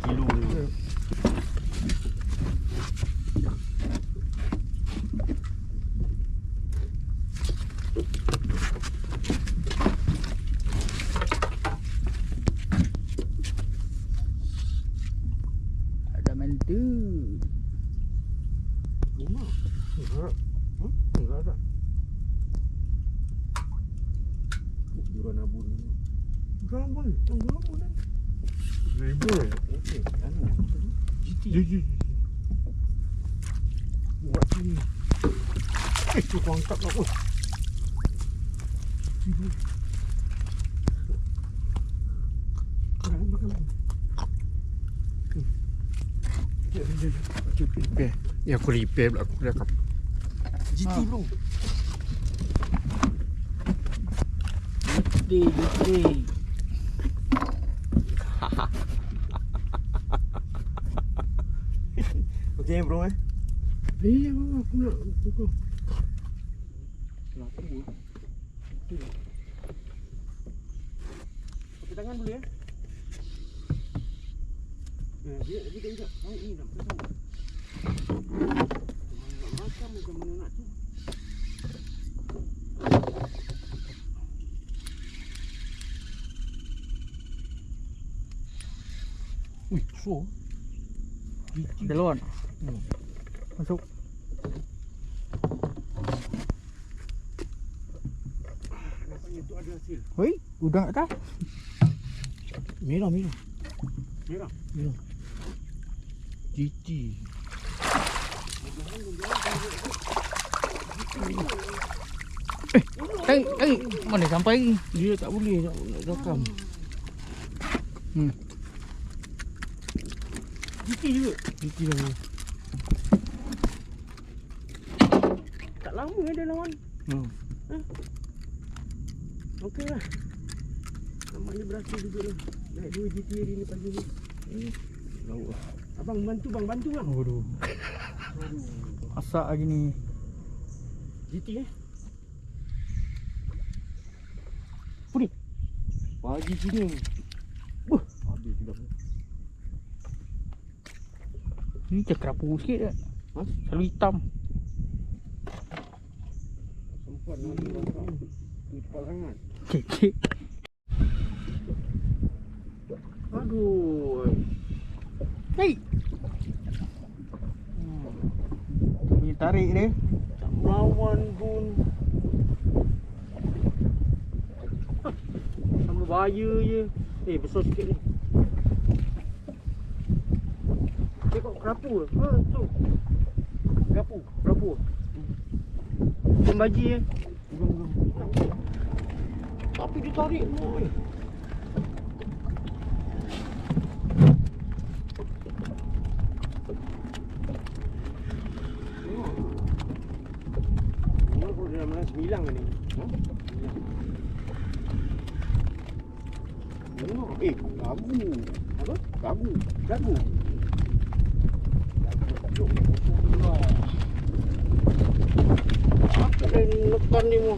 kilo ni. Ada mentu. Rumah. Enggak ada. Buran abun. Buran abun. Buran abun. Ribu. Okey. Anu. GT. Buat sini. Tu kau angkat lah. Oh. Repair. Ya aku repair pula aku dah GT bro. GT. Okey bro Iya aku nak tukar. Kenapa bro? Pakai tangan boleh dia tidak. Ini nak pasang. Macam mana nak tu? Wih, so. Deluan. Masuk. Nampaknya tu ada hasil. Hoi, udah dah. Merah. Merah. GT. Mana sampai? Dia tak boleh nak rakam. GT juga. GT dah. Tak lama dia lawan. Okey lah. Nampaknya berhasil juga lah. Naik 2 GT hari ni pagi ni. Lauk. Abang bantu bang. Waduh. Asak lagi ni. GT Puni. Pagi sini. Habis sudah. Ni cekerapu sikit dah. Selalu hitam. Sempat nak masak. Cepat sangat. Kek. Aduh. Hei. Dia punya tarik dia. Tak melawan pun. Sama bahaya je. Besar sikit ni. Tengok kerapu ke? Tu. Kerapu. Pembaji Tapi dia tarik semua ni. Aku dah malam 9 ni. Gagu. Apa? Gagu. Apa yang lekan ni mu?